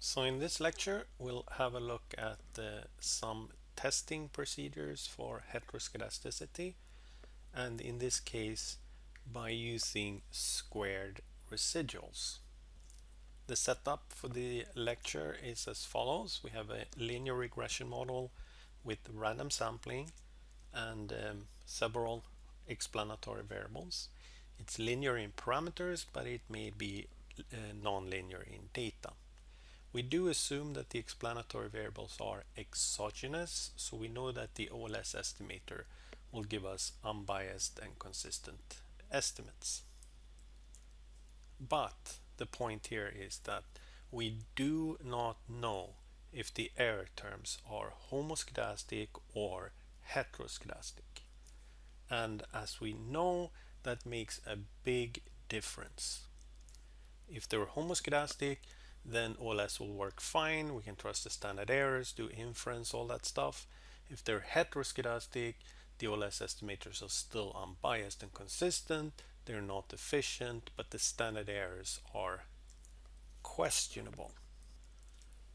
So in this lecture, we'll have a look at some testing procedures for heteroscedasticity, and in this case, by using squared residuals. The setup for the lecture is as follows. We have a linear regression model with random sampling and several explanatory variables. It's linear in parameters, but it may be non-linear in data. We do assume that the explanatory variables are exogenous, so we know that the OLS estimator will give us unbiased and consistent estimates. But the point here is that we do not know if the error terms are homoscedastic or heteroscedastic. And as we know, that makes a big difference. If they're homoscedastic, then OLS will work fine. We can trust the standard errors, do inference, all that stuff. If they're heteroscedastic, the OLS estimators are still unbiased and consistent. They're not efficient, but the standard errors are questionable.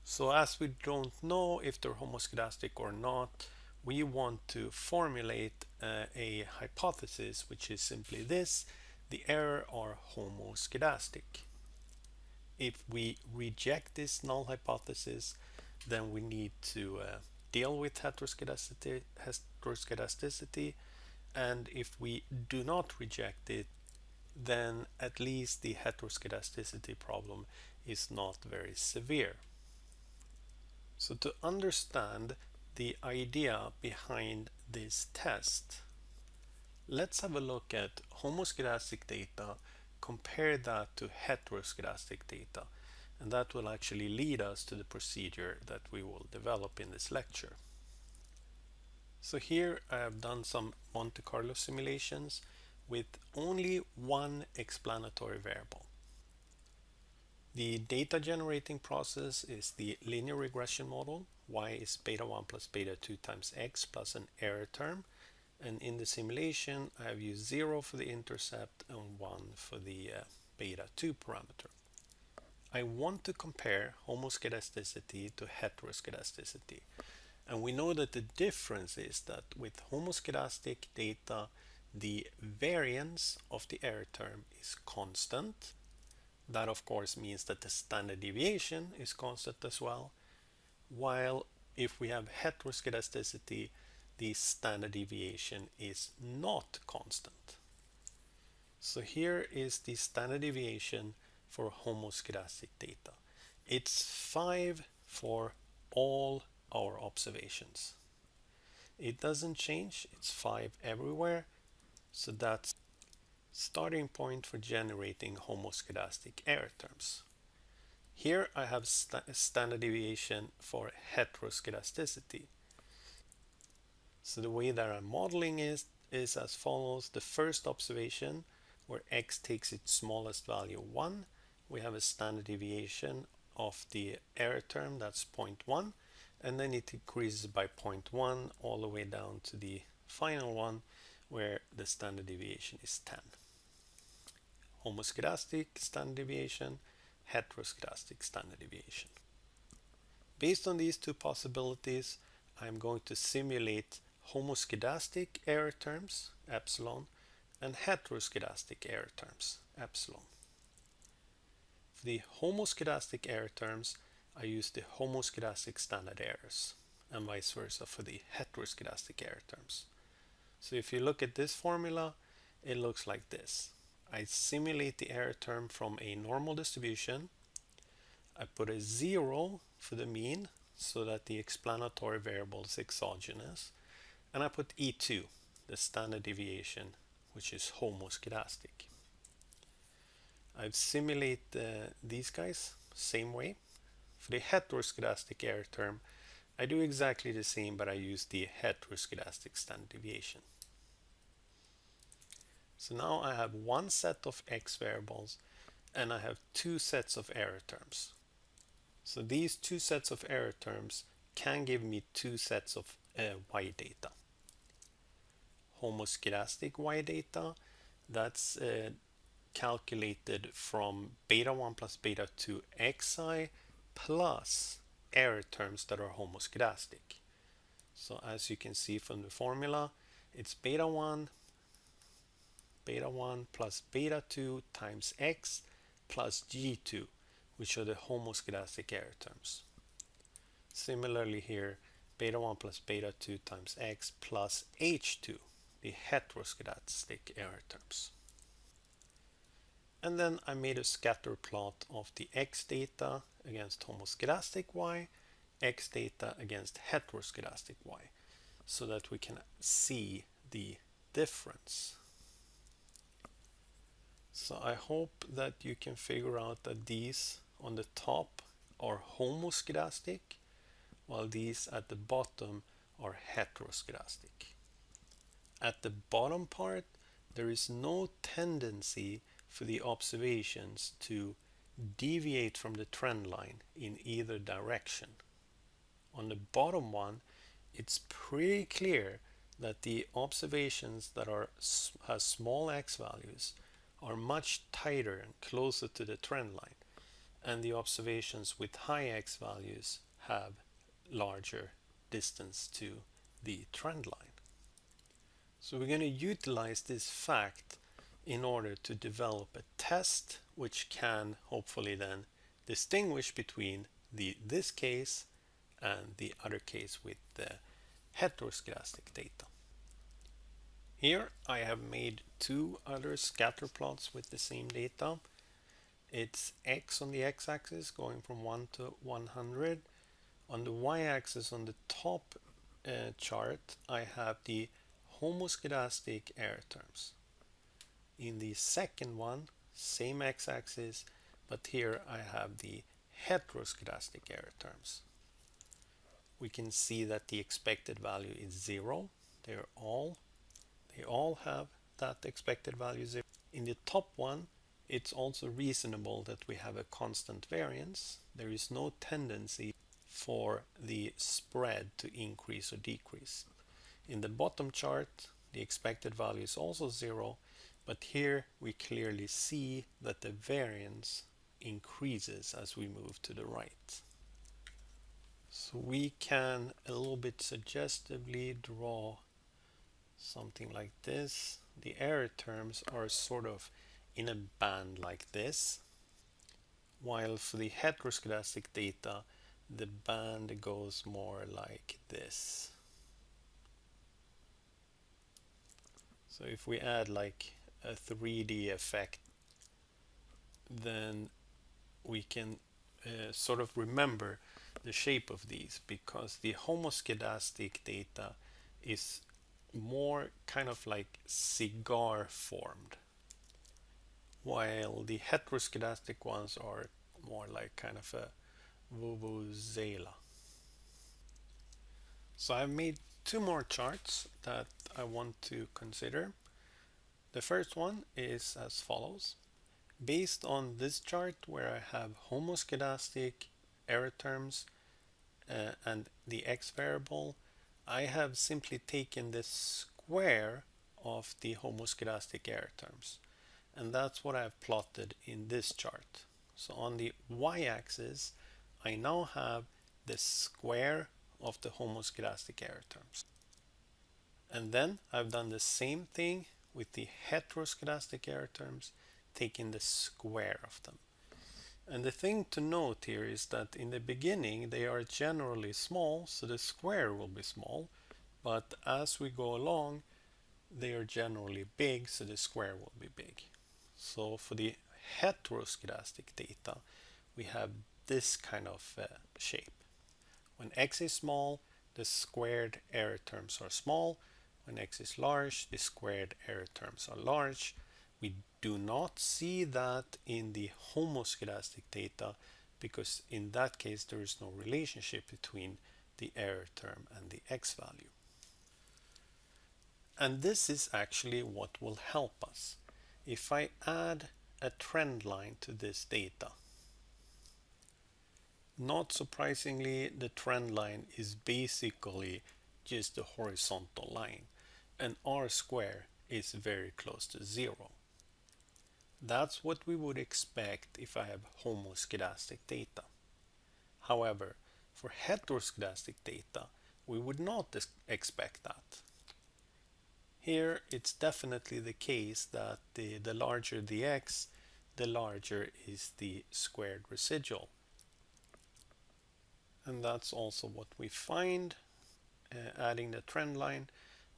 So as we don't know if they're homoscedastic or not, we want to formulate a hypothesis, which is simply this: the error are homoscedastic. If we reject this null hypothesis, then we need to deal with heteroscedasticity, and if we do not reject it, then at least the heteroscedasticity problem is not very severe. So to understand the idea behind this test, let's have a look at homoscedastic data, compare that to heteroscedastic data, and that will actually lead us to the procedure that we will develop in this lecture. So here I have done some Monte Carlo simulations with only one explanatory variable. The data generating process is the linear regression model. Y is beta 1 plus beta 2 times x plus an error term. And in the simulation, I have used 0 for the intercept and 1 for the beta 2 parameter. I want to compare homoscedasticity to heteroscedasticity. And we know that the difference is that with homoscedastic data, the variance of the error term is constant. That of course means that the standard deviation is constant as well. While if we have heteroscedasticity, the standard deviation is not constant. So here is the standard deviation for homoscedastic data. It's 5 for all our observations. It doesn't change, it's 5 everywhere. So that's starting point for generating homoscedastic error terms. Here I have standard deviation for heteroscedasticity. So the way that I'm modeling is as follows. The first observation, where x takes its smallest value 1, we have a standard deviation of the error term, that's 0.1, and then it increases by 0.1 all the way down to the final one, where the standard deviation is 10. Homoscedastic standard deviation, heteroscedastic standard deviation. Based on these two possibilities, I'm going to simulate homoscedastic error terms, epsilon, and heteroscedastic error terms, epsilon. For the homoscedastic error terms, I use the homoscedastic standard errors, and vice versa for the heteroscedastic error terms. So if you look at this formula, it looks like this. I simulate the error term from a normal distribution. I put a 0 for the mean so that the explanatory variable is exogenous, and I put E2, the standard deviation, which is homoscedastic. I've simulated these guys same way. For the heteroscedastic error term, I do exactly the same, but I use the heteroscedastic standard deviation. So now I have one set of x variables and I have two sets of error terms. So these two sets of error terms can give me two sets of y data. Homoscedastic y data, that's calculated from beta 1 plus beta 2 xi plus error terms that are homoscedastic. So as you can see from the formula, it's beta 1 plus beta 2 times x plus g2, which are the homoscedastic error terms. Similarly here, beta 1 plus beta 2 times x plus h2, the heteroscedastic error terms. And then I made a scatter plot of the x data against homoscedastic y, x data against heteroscedastic y, so that we can see the difference. So I hope that you can figure out that these on the top are homoscedastic, while these at the bottom are heteroscedastic. At the bottom part, there is no tendency for the observations to deviate from the trend line in either direction. On the bottom one, it's pretty clear that the observations that has small x values are much tighter and closer to the trend line, and the observations with high x values have larger distance to the trend line. So we're going to utilize this fact in order to develop a test which can hopefully then distinguish between this case and the other case with the heteroscedastic data. Here I have made two other scatter plots with the same data. It's x on the x-axis going from 1 to 100. On the y-axis on the top chart, I have the homoscedastic error terms. In the second one, same x-axis, but here I have the heteroscedastic error terms. We can see that the expected value is 0. They all have that expected value 0. In the top one, it's also reasonable that we have a constant variance. There is no tendency for the spread to increase or decrease. In the bottom chart, the expected value is also 0, but here we clearly see that the variance increases as we move to the right. So we can a little bit suggestively draw something like this. The error terms are sort of in a band like this, while for the heteroscedastic data, the band goes more like this. So if we add like a 3D effect, then we can sort of remember the shape of these, because the homoscedastic data is more kind of like cigar formed, while the heteroscedastic ones are more like kind of a vuvuzela. So I've made two more charts that I want to consider. The first one is as follows. Based on this chart where I have homoscedastic error terms and the x variable, I have simply taken the square of the homoscedastic error terms, and that's what I've plotted in this chart. So on the y-axis, I now have the square of the homoscedastic error terms. And then I've done the same thing with the heteroscedastic error terms, taking the square of them. And the thing to note here is that in the beginning they are generally small, so the square will be small, but as we go along they are generally big, so the square will be big. So for the heteroscedastic data we have this kind of shape. When x is small, the squared error terms are small. When x is large, the squared error terms are large. We do not see that in the homoscedastic data, because in that case there is no relationship between the error term and the x value. And this is actually what will help us. If I add a trend line to this data, not surprisingly, the trend line is basically just a horizontal line, and r square is very close to 0. That's what we would expect if I have homoscedastic data. However, for heteroscedastic data, we would not expect that. Here, it's definitely the case that the larger the x, the larger is the squared residual. And that's also what we find. Adding the trend line,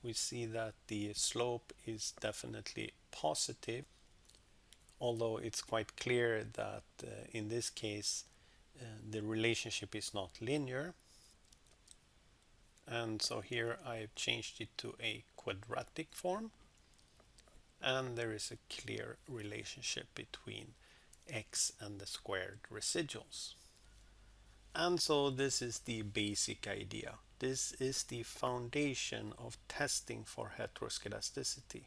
we see that the slope is definitely positive, although it's quite clear that in this case the relationship is not linear. And so here I've changed it to a quadratic form, and there is a clear relationship between x and the squared residuals. And so this is the basic idea. This is the foundation of testing for heteroscedasticity.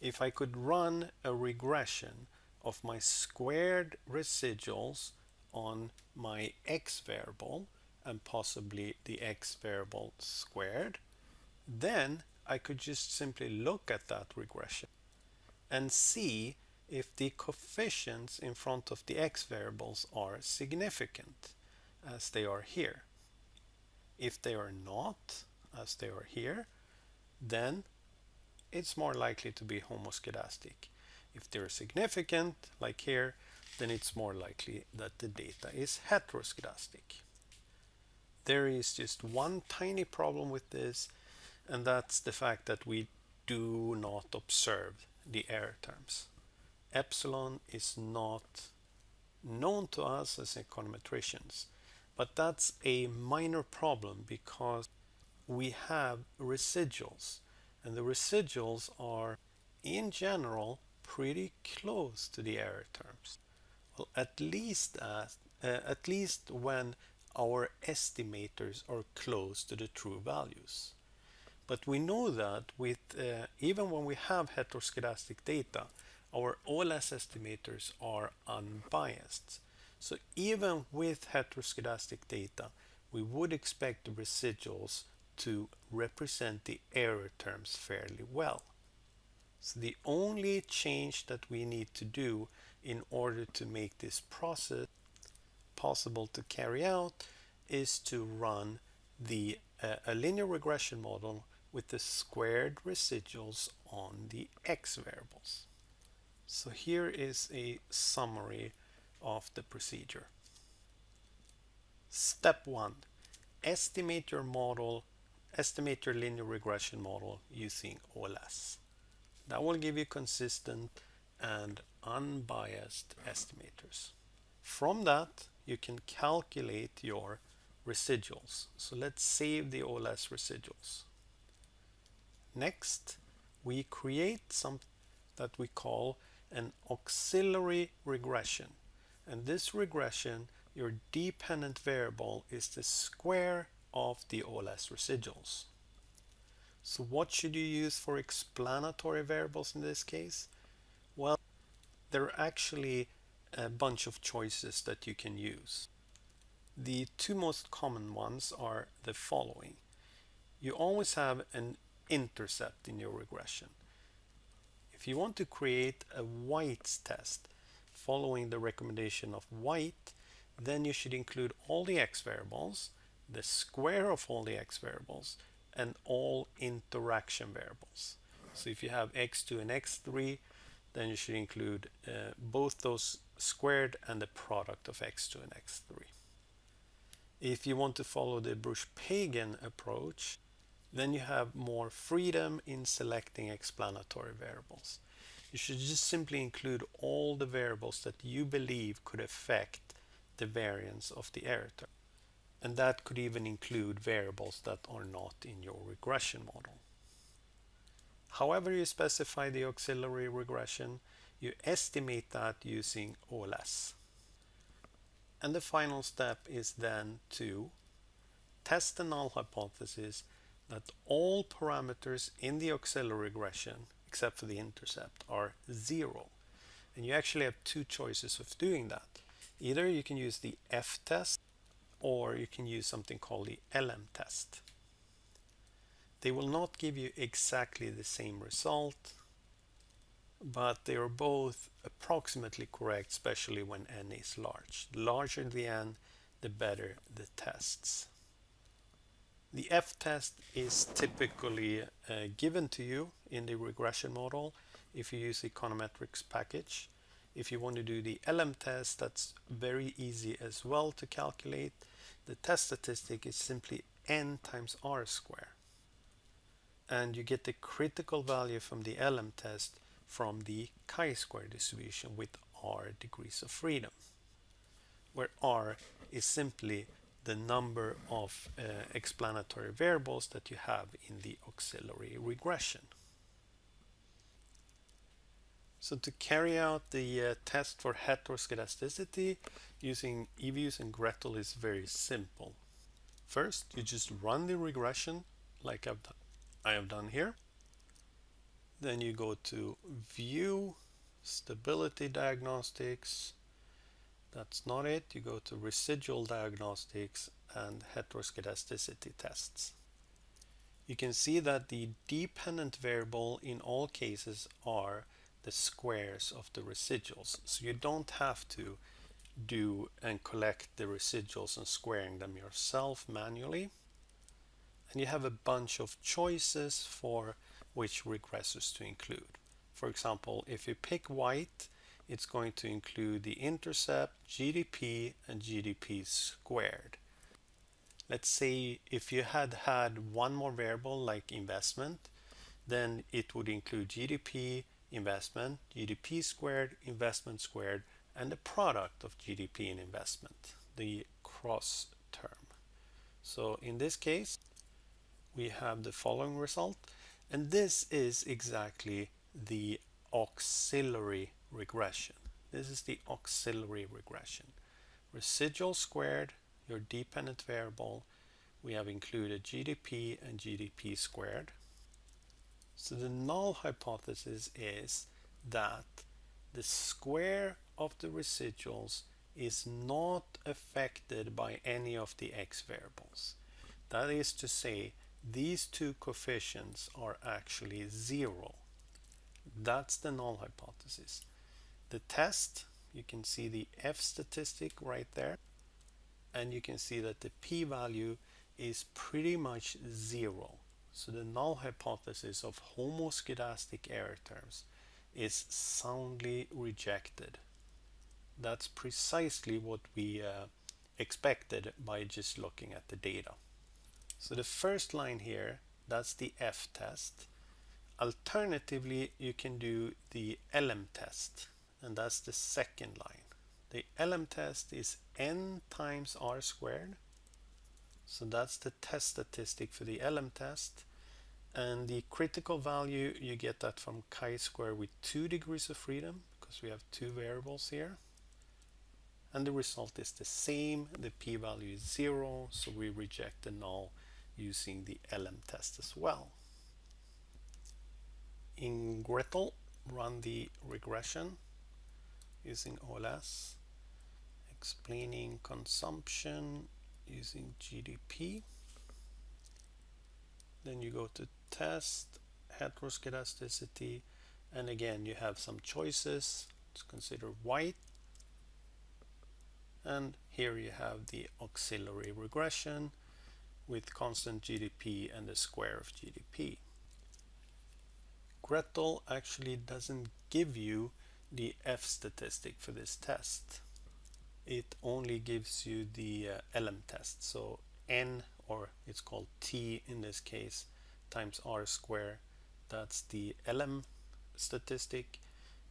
If I could run a regression of my squared residuals on my x variable and possibly the x variable squared, then I could just simply look at that regression and see if the coefficients in front of the x variables are significant, as they are here. If they are not, as they are here, then it's more likely to be homoscedastic. If they're significant, like here, then it's more likely that the data is heteroscedastic. There is just one tiny problem with this, and that's the fact that we do not observe the error terms. Epsilon is not known to us as econometricians, but that's a minor problem because we have residuals, and the residuals are in general pretty close to the error terms. Well, at least when our estimators are close to the true values. But we know that with even when we have heteroscedastic data, our OLS estimators are unbiased. So even with heteroscedastic data, we would expect the residuals to represent the error terms fairly well. So the only change that we need to do in order to make this process possible to carry out is to run a linear regression model with the squared residuals on the x variables. So here is a summary of the procedure. Step 1. Estimate your linear regression model using OLS. That will give you consistent and unbiased estimators. From that, you can calculate your residuals. So let's save the OLS residuals. Next, we create something that we call an auxiliary regression. And this regression, your dependent variable is the square of the OLS residuals. So what should you use for explanatory variables in this case? Well, there are actually a bunch of choices that you can use. The two most common ones are the following. You always have an intercept in your regression. If you want to create a White's test following the recommendation of White, then you should include all the x variables, the square of all the x variables, and all interaction variables. So if you have x2 and x3, then you should include both those squared and the product of x2 and x3. If you want to follow the Bruch-Pagan approach, then you have more freedom in selecting explanatory variables. You should just simply include all the variables that you believe could affect the variance of the error term. And that could even include variables that are not in your regression model. However you specify the auxiliary regression, you estimate that using OLS. And the final step is then to test the null hypothesis that all parameters in the auxiliary regression, except for the intercept, are 0. And you actually have two choices of doing that. Either you can use the f-test or you can use something called the LM test. They will not give you exactly the same result, but they are both approximately correct, especially when n is large. The larger the n, the better the tests. The f-test is typically given to you in the regression model if you use the econometrics package. If you want to do the LM test, that's very easy as well to calculate. The test statistic is simply n times r square. And you get the critical value from the LM test from the chi-square distribution with r degrees of freedom, where r is simply the number of explanatory variables that you have in the auxiliary regression. So to carry out the test for heteroscedasticity using EViews and Gretel is very simple. First, you just run the regression like I have done here. Then you go to View, Stability Diagnostics. That's not it. You go to Residual Diagnostics and Heteroscedasticity Tests. You can see that the dependent variable in all cases are the squares of the residuals. So you don't have to do and collect the residuals and squaring them yourself manually. And you have a bunch of choices for which regressors to include. For example, if you pick white, it's going to include the intercept, GDP, and GDP squared. Let's say if you had one more variable like investment, then it would include GDP, investment, GDP squared, investment squared, and the product of GDP and investment, the cross term. So in this case, we have the following result, and this is exactly the auxiliary regression. This is the auxiliary regression. Residual squared, your dependent variable, we have included GDP and GDP squared. So the null hypothesis is that the square of the residuals is not affected by any of the x variables. That is to say, these two coefficients are actually zero. That's the null hypothesis. The test, you can see the F statistic right there, and you can see that the p-value is pretty much zero. So the null hypothesis of homoscedastic error terms is soundly rejected. That's precisely what we expected by just looking at the data. So the first line here, that's the F test. Alternatively, you can do the LM test, and that's the second line. The LM test is n times r squared. So that's the test statistic for the LM test. And the critical value, you get that from chi-square with 2 degrees of freedom, because we have two variables here. And the result is the same. The p-value is 0, so we reject the null using the LM test as well. In Gretel, run the regression using OLS, explaining consumption using GDP. Then you go to test, heteroscedasticity, and again you have some choices. Let's consider white. And here you have the auxiliary regression with constant GDP and the square of GDP. Gretel actually doesn't give you the F statistic for this test. It only gives you the LM test. So n, or it's called t in this case, times r square. That's the LM statistic.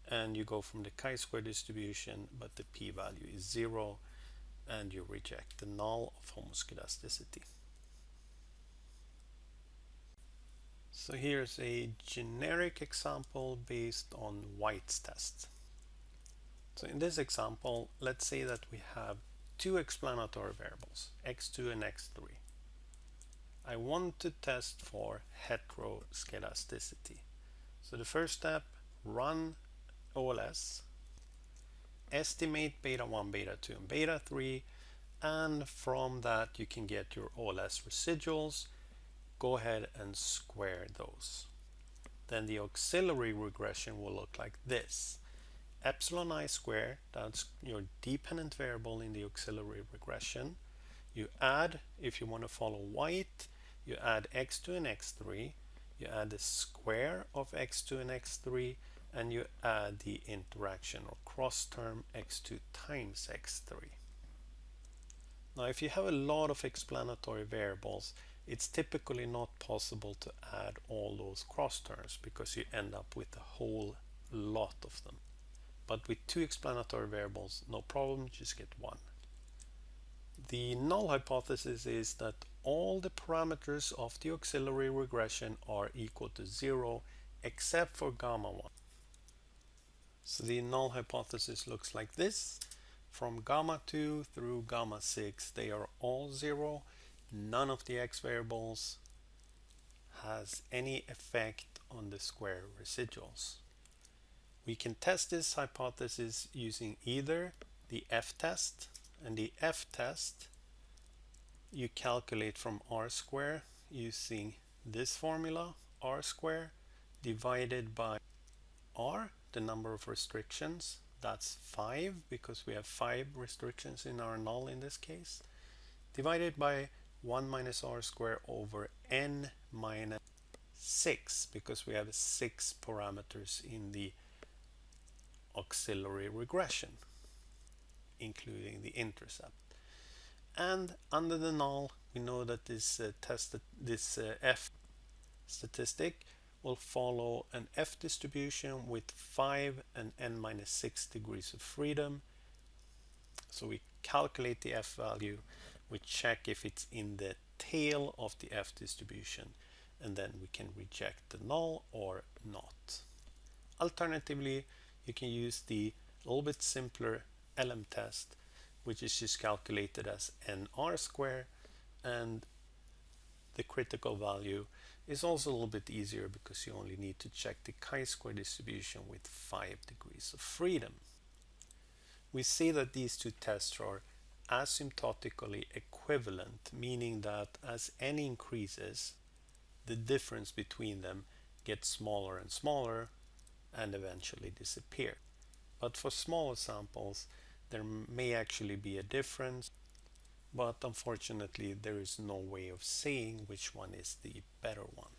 And you go from the chi-square distribution, but the p-value is 0, and you reject the null of homoscedasticity. So here's a generic example based on White's test. So in this example, let's say that we have two explanatory variables, x2 and x3. I want to test for heteroscedasticity. So the first step, run OLS, estimate beta 1, beta 2, and beta 3, and from that you can get your OLS residuals. Go ahead and square those. then the auxiliary regression will look like this. Epsilon I squared, that's your dependent variable in the auxiliary regression. You add, if you want to follow white, you add x2 and x3, you add the square of x2 and x3, and you add the interaction or cross term x2 times x3. Now, if you have a lot of explanatory variables, it's typically not possible to add all those cross terms because you end up with a whole lot of them. But with two explanatory variables, no problem, just get one. The null hypothesis is that all the parameters of the auxiliary regression are equal to 0 except for gamma 1. So the null hypothesis looks like this. From gamma 2 through gamma 6, they are all 0. None of the x variables has any effect on the square residuals. We can test this hypothesis using either the f-test, and the f-test you calculate from r square using this formula, r square divided by r, the number of restrictions, that's 5 because we have 5 restrictions in our null in this case, divided by 1 minus r square over n minus 6 because we have 6 parameters in the auxiliary regression, including the intercept. And under the null, we know that this f statistic will follow an f distribution with 5 and n minus 6 degrees of freedom. So we calculate the f value, we check if it's in the tail of the f distribution, and then we can reject the null or not. Alternatively, you can use the little bit simpler LM test, which is just calculated as nr square, and the critical value is also a little bit easier because you only need to check the chi-square distribution with 5 degrees of freedom. We see that these two tests are asymptotically equivalent, meaning that as n increases, the difference between them gets smaller and smaller and eventually disappear. But for smaller samples, there may actually be a difference, but unfortunately there is no way of saying which one is the better one.